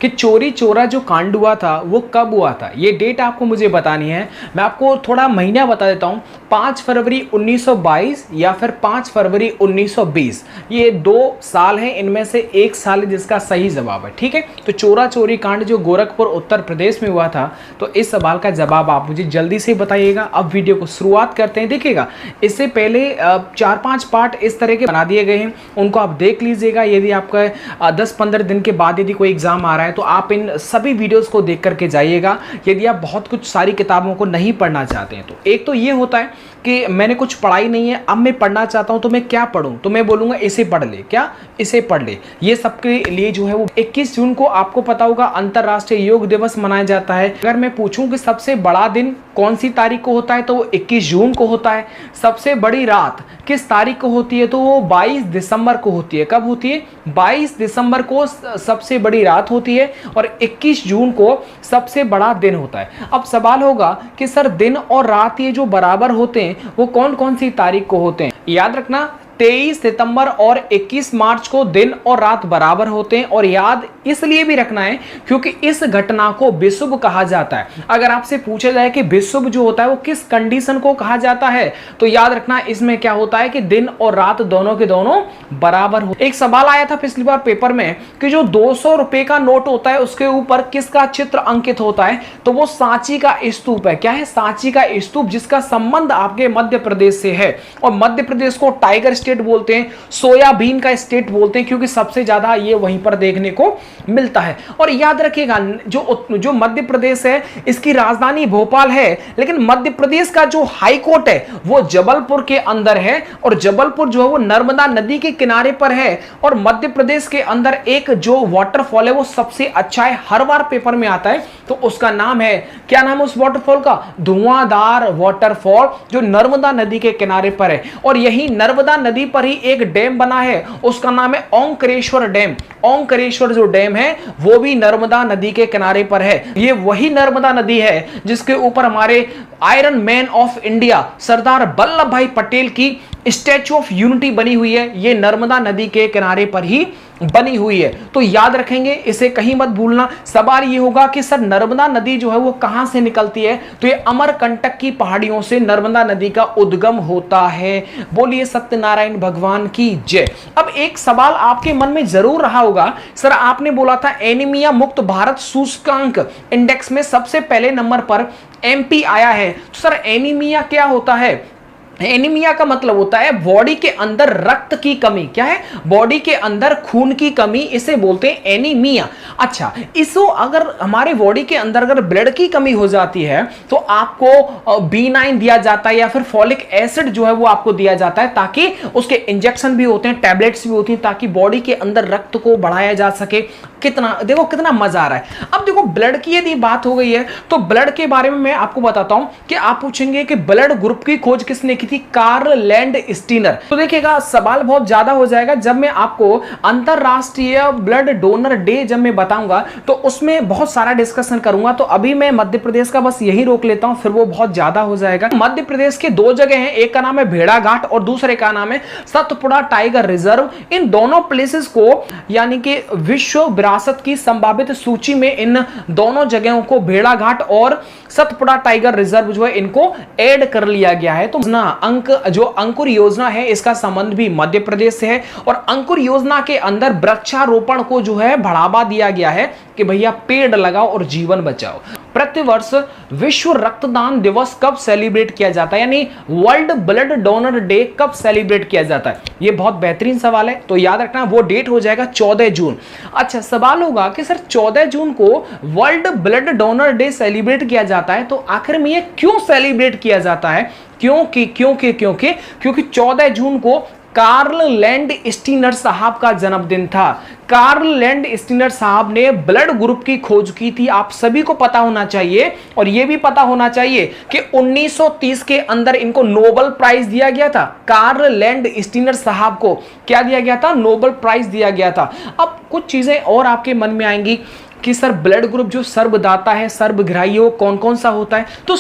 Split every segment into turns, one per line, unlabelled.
कि चोरी चोरा जो कांड हुआ था वो कब हुआ था, ये डेट आपको मुझे बतानी है। मैं आपको थोड़ा महीना बता देता हूँ, 5 फरवरी 1922 या फिर 5 फरवरी 1920। ये 2 साल हैं, इनमें से एक साल है जिसका सही जवाब है। ठीक है, तो चोरा चोरी कांड जो गोरखपुर उत्तर प्रदेश में हुआ था, तो इस सवाल का जवाब आप मुझे जल्दी से बताइएगा। अब वीडियो को शुरुआत करते हैं। देखिएगा, इससे पहले 4-5 पार्ट इस तरह के बना दिए गए हैं, उनको आप देख लीजिएगा। यदि आपका 10-15 दिन के बाद यदि कोई एग्जाम आ रहा है तो आप इन सभी वीडियोस को देख करके जाइएगा, यदि आप बहुत कुछ सारी किताबों को नहीं पढ़ना चाहते हैं तो। एक तो ये होता है कि मैंने कुछ पढ़ाई नहीं है, अब मैं पढ़ना चाहता हूं तो मैं क्या पढूं, तो मैं बोलूंगा इसे पढ़ ले। क्या? इसे पढ़ ले। ये सबके लिए जो है वो 21 जून को आपको पता होगा अंतरराष्ट्रीय योग दिवस मनाया जाता है। अगर मैं पूछूं कि सबसे बड़ा दिन कौन सी तारीख को होता है तो वो 21 जून को होता है। सबसे बड़ी रात किस तारीख को होती है तो वो 22 दिसंबर को होती है। कब होती है? 22 दिसंबर को सबसे बड़ी रात होती है और 21 जून को सबसे बड़ा दिन होता है। अब सवाल होगा कि सर दिन और रात ये जो बराबर होते हैं वो कौन कौन सी तारीख को होते हैं? याद रखना, 23 सितंबर और 21 मार्च को दिन और रात बराबर होते हैं। और याद इसलिए भी रखना है क्योंकि इस घटना को विषुव कहा जाता है। अगर आपसे पूछा जाए कि विषुव जो होता है वो किस कंडीशन को कहा जाता है, तो याद रखना इसमें क्या होता है कि दिन और रात दोनों के दोनों बराबर हो। एक सवाल आया था पिछली बार पेपर में कि जो 200 रुपए का नोट होता है उसके ऊपर किसका चित्र अंकित होता है, तो वो सांची का स्तूप है। क्या है? सांची का स्तूप, जिसका संबंध आपके मध्य प्रदेश से है। और मध्य प्रदेश को टाइगर स्टेट बोलते हैं, सोयाबीन का स्टेट बोलते हैं, क्योंकि सबसे ज्यादा ये वहीं पर देखने को मिलता है। और याद रखिएगा, जो मध्य प्रदेश है इसकी राजधानी भोपाल है, लेकिन मध्य प्रदेश का जो हाई कोर्ट है वो जबलपुर के अंदर है। और जबलपुर जो है वो नर्मदा नदी के किनारे पर है। और मध्य प्रदेश के अंदर एक जो वाटरफॉल है वो सबसे अच्छा है, हर बार पेपर में आता है, तो उसका नाम है, क्या नाम है उस वाटरफॉल का? धुआंधार वाटरफॉल, जो नर्मदा नदी के किनारे पर है। और यही नर्मदा नदी पर ही एक डैम बना है, उसका नाम है ओंकारेश्वर डैम। ओंकारेश्वर जो डैम है वो भी नर्मदा नदी के किनारे पर है। ये वही नर्मदा नदी है जिसके ऊपर हमारे iron man of India Sardar Vallabh भाई पटेल की स्टैच्यू ऑफ यूनिटी बनी हुई है। ये नर्मदा नदी के किनारे पर ही बनी हुई है, तो याद रखेंगे, इसे कहीं मत भूलना। सवाल ये होगा कि सर नर्मदा नदी जो है वो कहां से निकलती है, तो ये अमरकंटक की पहाड़ियों से नर्मदा नदी का उद्गम होता है। बोलिए सत्यनारायण भगवान की जय। अब एक सवाल आपके मन में जरूर रहा होगा, सर आपने बोला था एनीमिया मुक्त भारत सूचकांक इंडेक्स में सबसे पहले नंबर पर एमपी आया है, तो सर एनीमिया क्या होता है? एनीमिया का मतलब होता है बॉडी के अंदर रक्त की कमी। क्या है? बॉडी के अंदर खून की कमी, इसे बोलते हैं एनीमिया। अच्छा, इसको अगर हमारे बॉडी के अंदर अगर ब्लड की कमी हो जाती है तो आपको B9 दिया जाता है या फिर फॉलिक एसिड जो है वो आपको दिया जाता है, ताकि उसके इंजेक्शन भी होते हैं, टैबलेट्स भी होती हैं, ताकि बॉडी के अंदर रक्त को बढ़ाया जा सके। कितना देखो, कितना मजा आ रहा है। अब देखो, ब्लड की यदि बात हो गई है तो ब्लड के बारे में मैं आपको बताता हूं कि आप पूछेंगे कि ब्लड ग्रुप की खोज किसने की थी? Karl Landsteiner. तो देखिएगा, सवाल बहुत ज्यादा हो जाएगा जब मैं आपको अंतरराष्ट्रीय ब्लड डोनर डे जब मैं बताऊंगा तो उसमें बहुत सारा डिस्कशन करूंगा। तो अभी मैं मध्य प्रदेश का बस यही रोक लेता हूं, फिर वो बहुत ज्यादा हो जाएगा। मध्य प्रदेश के 2 जगह हैं, एक का नाम है भेड़ाघाट और दूसरे का नाम है सतपुड़ा टाइगर रिजर्व। इन दोनों प्लेसेस को यानी कि विश्व विरासत की संभावित सूची में इन दोनों जगहों को, भेड़ाघाट और सतपुड़ा टाइगर रिजर्व जो है, इनको ऐड कर लिया गया है। तो जो अंकुर योजना है इसका संबंध भी मध्य प्रदेश से है। और अंकुर योजना के अंदर वृक्षारोपण को जो है बढ़ावा दिया गया है कि भैया पेड़ लगाओ और जीवन बचाओ। प्रतिवर्ष विश्व रक्तदान दिवस कब सेलिब्रेट किया जाता है, यानी वर्ल्ड ब्लड डोनर डे कब सेलिब्रेट किया जाता है? ये बहुत बेहतरीन सवाल है, तो याद रखना वो डेट हो जाएगा 14 जून। अच्छा, सवाल होगा कि सर 14 जून को world blood donor day celebrate किया जाता है, तो आखिर में ये क्यों सेलिब्रेट किया जाता है? क्योंकि 14 जून को कार्ल लैंडस्टीनर साहब का जन्मदिन था। कार्ल लैंडस्टीनर साहब ने ब्लड ग्रुप की खोज की थी, आप सभी को पता होना चाहिए। और यह भी पता होना चाहिए कि 1930 के अंदर इनको नोबेल प्राइज दिया गया था। कार्ल लैंडस्टीनर साहब को क्या दिया गया था? नोबेल प्राइज दिया गया था। अब कुछ चीजें और आपके मन में आएंगी कि सर ब्लड ग्रुप जो सर्वदाता है, सर्वग्राही, वो कौन कौन सा होता है? तो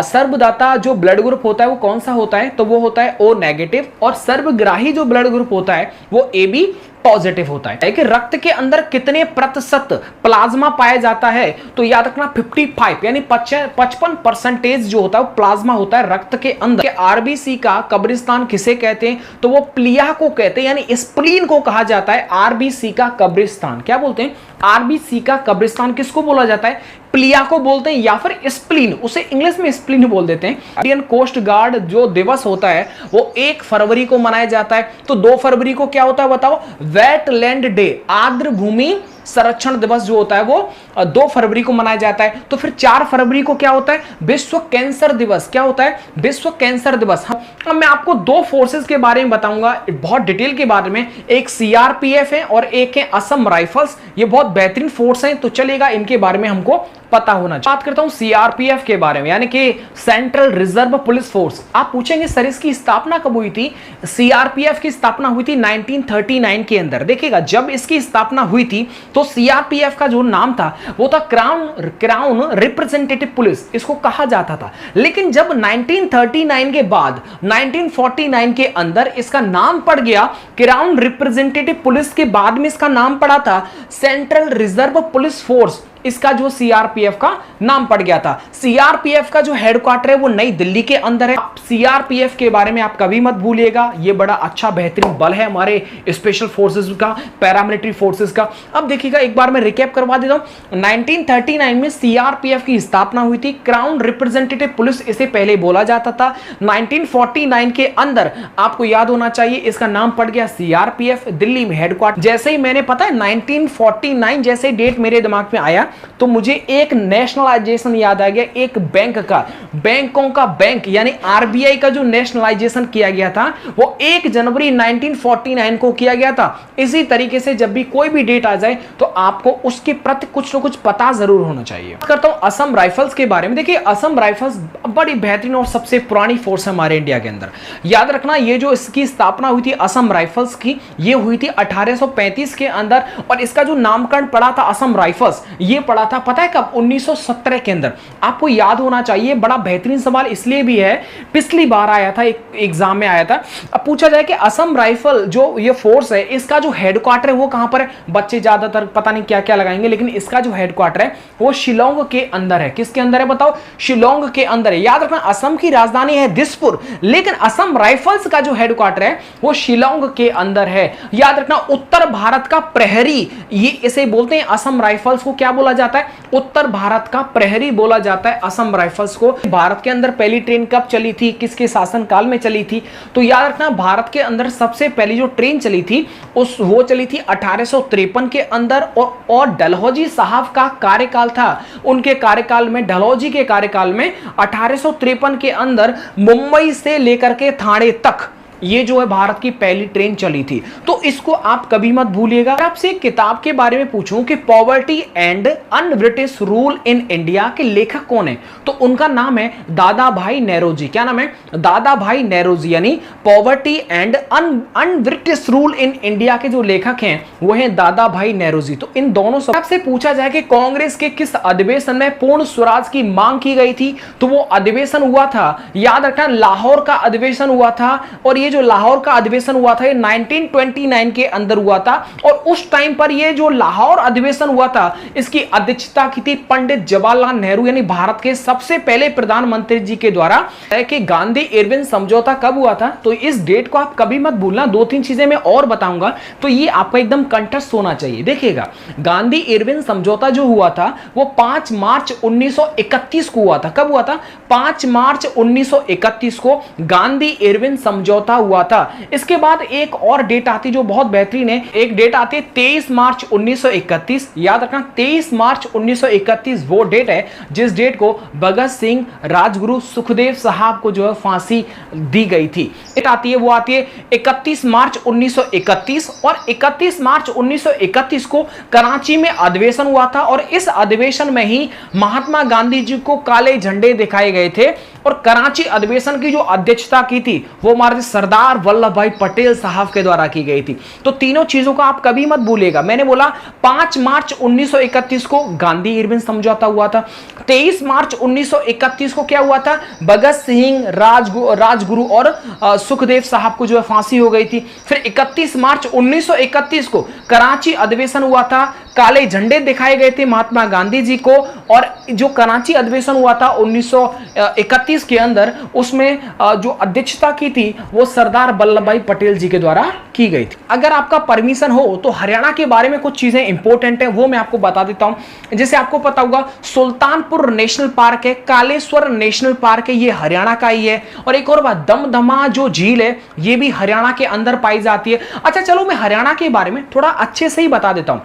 सर्वदाता जो ब्लड ग्रुप होता है वो कौन सा होता है? तो वो होता है O नेगेटिव। और सर्वग्राही जो ब्लड ग्रुप होता है वो AB पॉजिटिव होता है। कि रक्त के अंदर कितने प्रतिशत प्लाज्मा पाया जाता है, तो याद रखना 55 यानी 55% जो होता है वो प्लाज्मा होता है रक्त के अंदर। आरबीसी का कब्रिस्तान किसे कहते हैं, तो वो प्लिया को कहते हैं, यानी स्प्लीन को कहा जाता है आरबीसी का कब्रिस्तान। क्या बोलते हैं, आरबीसी का कब्रिस्तान किसको बोला जाता है, प्लिया को बोलते हैं, या फिर स्प्लीन, उसे इंग्लिश में स्प्लीन बोल देते हैं। इंडियन कोस्ट गार्ड जो दिवस होता है वो 1 फरवरी को मनाया जाता है। तो 2 फरवरी को क्या होता है बताओ, वेटलैंड डे, आर्द्र भूमि संरक्षण दिवस जो होता है वो 2 फरवरी को मनाया जाता है। तो फिर 4 फरवरी को क्या होता है, विश्व कैंसर दिवस। क्या होता है, विश्व कैंसर दिवस। अब मैं आपको 2 फोर्सेस के बारे में बताऊंगा बहुत डिटेल के बारे में, एक सीआरपीएफ है और एक है असम राइफल्स। ये बहुत बेहतरीन फोर्स हैं, तो चलेगा इनके बारे में हमको पता होना चाहिए। बात करता हूं सीआरपीएफ के बारे में, यानी कि सेंट्रल रिजर्व पुलिस फोर्स। आप पूछेंगे सर इसकी स्थापना कब हुई थी, सीआरपीएफ की स्थापना हुई थी 1939 के अंदर। देखिएगा जब इसकी स्थापना हुई थी तो सीआरपीएफ का जो नाम था वो था क्राउन रिप्रेजेंटेटिव पुलिस, इसको कहा जाता था। लेकिन जब 1939 के बाद 1949 के अंदर इसका नाम पड़ गया क्राउन रिप्रेजेंटेटिव पुलिस, के बाद में इसका नाम पड़ा था सेंट्रल रिजर्व पुलिस फोर्स। इसका जो सीआरपीएफ का नाम पड़ गया था। सीआरपीएफ का जो हेडक्वार्टर है वो नई दिल्ली के अंदर है। सीआरपीएफ के बारे में आप कभी मत भूलिएगा, ये बड़ा अच्छा बेहतरीन बल है हमारे स्पेशल फोर्सेस का, पैरामिलिट्री फोर्सेस का। अब देखिएगा एक बार मैं रिकैप करवा देता हूं। 1939 में सीआरपीएफ की स्थापना हुई थी, क्राउन रिप्रेजेंटेटिव पुलिस इसे पहले बोला जाता था। 1949 के अंदर आपको याद होना चाहिए इसका नाम पड़ गया सीआरपीएफ, दिल्ली में हेडक्वार्टर। जैसे ही मैंने पता है 1949 जैसे डेट मेरे दिमाग में आया तो मुझे एक नेशनलाइजेशन याद आ गया, एक बैंक का, बैंकों का बैंक यानी आरबीआई का जो नेशनलाइजेशन किया गया था वो 1 जनवरी 1949 को किया गया था। इसी तरीके से जब भी कोई भी डेट आ जाए तो आपको उसके प्रति कुछ ना कुछ पता जरूर होना चाहिए। करता हूं असम राइफल्स के बारे में। देखिए असम राइफल्स बड़ी बेहतरीन और सबसे पुरानी फोर्स है हमारे इंडिया के अंदर। याद रखना ये जो इसकी स्थापना हुई थी असम राइफल्स की, ये हुई थी 1835 के अंदर, और इसका जो नामकरण पड़ा था असम राइफल्स, ये पढ़ा था पता है कब, 1917 के अंदर। आपको याद होना चाहिए, बड़ा बेहतरीन सवाल इसलिए भी है, पिछली बार आया था, एक एग्जाम में आया था। अब पूछा जाए कि असम राइफल जो ये फोर्स है इसका जो हेडक्वार्टर है वो कहां पर है। बच्चे ज्यादातर पता नहीं क्या क्या लगाएंगे, लेकिन इसका जो हेडक्वार्टर है वो शिलोंग के अंदर है। किसके अंदर है बताओ, शिलोंग के अंदर है। याद रखना असम की राजधानी है दिसपुर, लेकिन असम राइफल्स का जो हेडक्वार्टर है वो शिलोंग के अंदर है। याद रखना उत्तर भारत का प्रहरी, ये इसे बोलते हैं असम राइफल्स को, क्या बोला जाता है, उत्तर भारत का प्रहरी बोला जाता है असम राइफल्स को। भारत के अंदर पहली ट्रेन कब चली थी, किसके शासन काल में चली थी, तो याद रखना भारत के अंदर सबसे पहली जो ट्रेन चली थी वो चली थी 1853 के अंदर, और डलहौजी साहब का कार्यकाल था। उनके कार्यकाल में, डलहौजी के कार्यकाल में 1853 के अंदर मुंबई से लेकर के थाने तक ये जो है भारत की पहली ट्रेन चली थी। तो इसको आप कभी मत भूलिएगा। आपसे एक किताब के बारे में पूछूं कि poverty and un British rule in India के लेखक कौन है, तो उनका नाम है दादा भाई नेरोजी। क्या नाम है, दादा भाई नेरोजी, यानी poverty and un British rule in India के जो लेखक हैं वो हैं दादा भाई नेरोजी। तो इन दोनों से पूछा जाए कि कांग्रेस के किस अधिवेशन में पूर्ण स्वराज की मांग की गई थी, तो वो अधिवेशन हुआ था, याद रखना लाहौर का अधिवेशन हुआ था। और ये जो लाहौर का अधिवेशन हुआ था ये 1929 के अंदर हुआ था, और उस टाइम पर ये जो लाहौर अधिवेशन हुआ था इसकी अध्यक्षता की थी पंडित जवाहरलाल नेहरू, यानी भारत के सबसे पहले प्रधानमंत्री जी के द्वारा। कि गांधी इरविन समझौता कब हुआ था, तो इस डेट को आप कभी मत भूलना। 2-3 चीजें मैं और बताऊंगा तो ये आपका एकदम कंठस्थ होना चाहिए। देखिएगा गांधी इरविन समझौता जो हुआ था वो 5 मार्च 1931 को हुआ था। कब हुआ था, 5 मार्च 1931 को गांधी इरविन समझौता हुआ था। इसके बाद एक और डेट आती जो बहुत बेहतरीन है, एक डेट आती है 23 मार्च 1931। याद रखना 23 मार्च 1931 वो डेट है जिस डेट को भगत सिंह, राजगुरु, सुखदेव साहब को जो है फांसी दी गई थी। डेट आती है वो आती है 31 मार्च 1931, और 31 मार्च 1931 को कराची में अधिवेशन हुआ था, और इस अधिवेशन में ही महात्मा गांधी जी को काले झंडे दिखाए गए थे। और कराची अधिवेशन की जो अध्यक्षता की थी वो हमारे सरदार वल्लभ भाई पटेल साहब के द्वारा की गई थी। तो तीनों चीजों को आप कभी मत भूलिएगा। मैंने बोला 5 मार्च 1931 को गांधी इरविन समझौता हुआ था। 23 मार्च 1931 को क्या हुआ था, भगत सिंह, राजगुरु और सुखदेव साहब को जो है फांसी हो गई थी। फिर 31 मार्च 1931 को कराची अधिवेशन हुआ था, काले झंडे दिखाए गए थे महात्मा गांधी जी को। और जो कराची अधिवेशन हुआ था 1931 के अंदर, उसमें जो अध्यक्षता की थी वो सरदार वल्लभ भाई पटेल जी के द्वारा की गई थी। अगर आपका परमिशन हो तो हरियाणा के बारे में कुछ चीजें इंपॉर्टेंट है वो मैं आपको बता देता हूं। जैसे आपको पता होगा सुल्तानपुर नेशनल पार्क है, कालेश्वर नेशनल पार्क है, ये हरियाणा का ही है। और एक और बात, दमदमा जो झील है ये भी हरियाणा के अंदर पाई जाती है। अच्छा चलो मैं हरियाणा के बारे में थोड़ा अच्छे से ही बता देता हूं।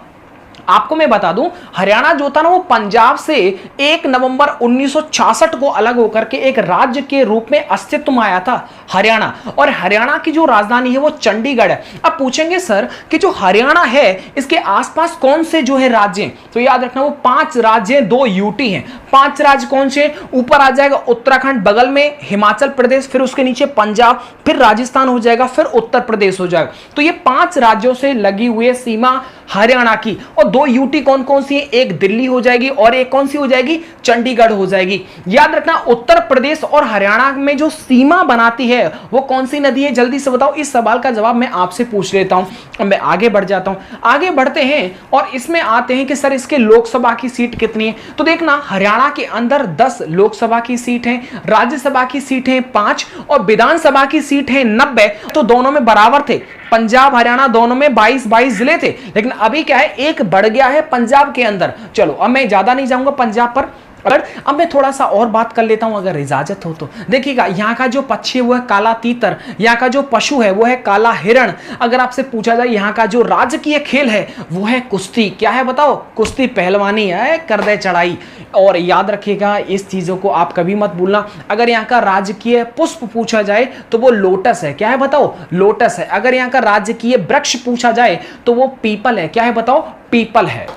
आपको मैं बता दूं, हरियाणा जो था ना वो पंजाब से 1 नवंबर 1966 को अलग होकर के एक राज्य के रूप में अस्तित्व में आया था हरियाणा। और हरियाणा की जो राजधानी है वो चंडीगढ़ है। अब पूछेंगे सर कि जो हरियाणा है इसके आसपास कौन से जो है राज्य हैं, तो याद रखना वो 5 राज्य हैं, 2 यूटी हैं। 5 राज्य कौन से, ऊपर आ जाएगा उत्तराखंड, बगल में हिमाचल प्रदेश, फिर उसके नीचे पंजाब, फिर राजस्थान हो जाएगा, फिर उत्तर प्रदेश हो जाएगा। तो ये 5 राज्यों से लगी हुई सीमा हरियाणा की। और 2 यूटी कौन कौन सी है, एक दिल्ली हो जाएगी और एक कौन सी हो जाएगी, चंडीगढ़ हो जाएगी। याद रखना उत्तर प्रदेश और हरियाणा में जो सीमा बनाती है वो कौन सी नदी है, जल्दी से बताओ। इस सवाल का जवाब मैं आपसे पूछ लेता हूं। मैं आगे बढ़ जाता हूं, आगे बढ़ते हैं और इसमें आते हैं कि सर इसके लोकसभा की सीट कितनी है। तो देखना हरियाणा के अंदर 10 लोकसभा की सीट है, राज्यसभा की सीट है 5 और विधानसभा की सीट है 90। तो दोनों में बराबर थे, पंजाब हरियाणा दोनों में 22-22 जिले थे। लेकिन अभी क्या है, एक बढ़ गया है पंजाब के अंदर। चलो अब मैं ज्यादा नहीं जाऊंगा पंजाब पर, अब मैं थोड़ा सा और बात कर लेता हूं अगर इजाजत हो तो। देखिएगा यहाँ का जो पक्षी है वो है काला तीतर, यहाँ का जो पशु है वो है काला हिरण। अगर आपसे पूछा जाए यहाँ का जो राजकीय खेल है वो है कुश्ती। क्या है बताओ, कुश्ती, पहलवानी है, कर दे चढ़ाई। और याद रखिएगा इस चीजों को आप कभी मत भूलना। अगर यहाँ का राजकीय पुष्प पूछा जाए तो वो लोटस है। क्या है बताओ, लोटस है। अगर यहाँ का राजकीय वृक्ष पूछा जाए तो वो पीपल है। क्या है बताओ, पीपल है।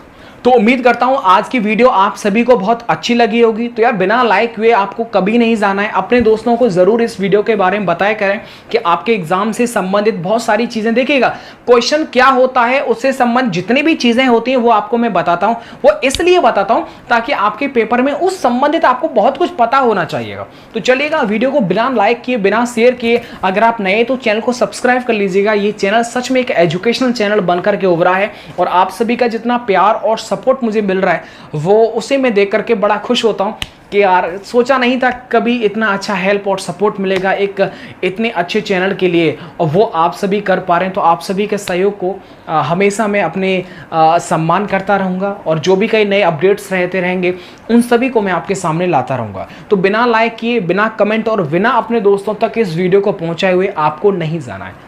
तो उम्मीद करता हूं आज की वीडियो आप सभी को बहुत अच्छी लगी होगी। तो यार बिना लाइक हुए आपको कभी नहीं जाना है। अपने दोस्तों को जरूर इस वीडियो के बारे में बताया करें कि आपके एग्जाम से संबंधित बहुत सारी चीजें, देखिएगा क्वेश्चन क्या होता है उससे संबंधित जितनी भी चीजें होती हैं वो आपको मैं बताता हूं। वो इसलिए बताता हूं ताकि आपके पेपर में उस संबंधित आपको बहुत कुछ पता होना चाहिएगा। तो चलिएगा वीडियो को बिना लाइक किए, बिना शेयर किए, अगर आप नए तो चैनल को सब्सक्राइब कर लीजिएगा। ये चैनल सच में एक एजुकेशनल चैनल बनकर के उभरा है और आप सभी का जितना प्यार और सपोर्ट मुझे मिल रहा है वो उसे मैं देख करके बड़ा खुश होता हूं कि यार सोचा नहीं था कभी इतना अच्छा हेल्प और सपोर्ट मिलेगा एक इतने अच्छे चैनल के लिए, और वो आप सभी कर पा रहे हैं। तो आप सभी के सहयोग को हमेशा मैं अपने सम्मान करता रहूँगा और जो भी कई नए अपडेट्स रहते रहेंगे उन सभी को मैं आपके सामने लाता रहूँगा। तो बिना लाइक किए, बिना कमेंट और बिना अपने दोस्तों तक इस वीडियो को पहुँचाए हुए आपको नहीं जाना है।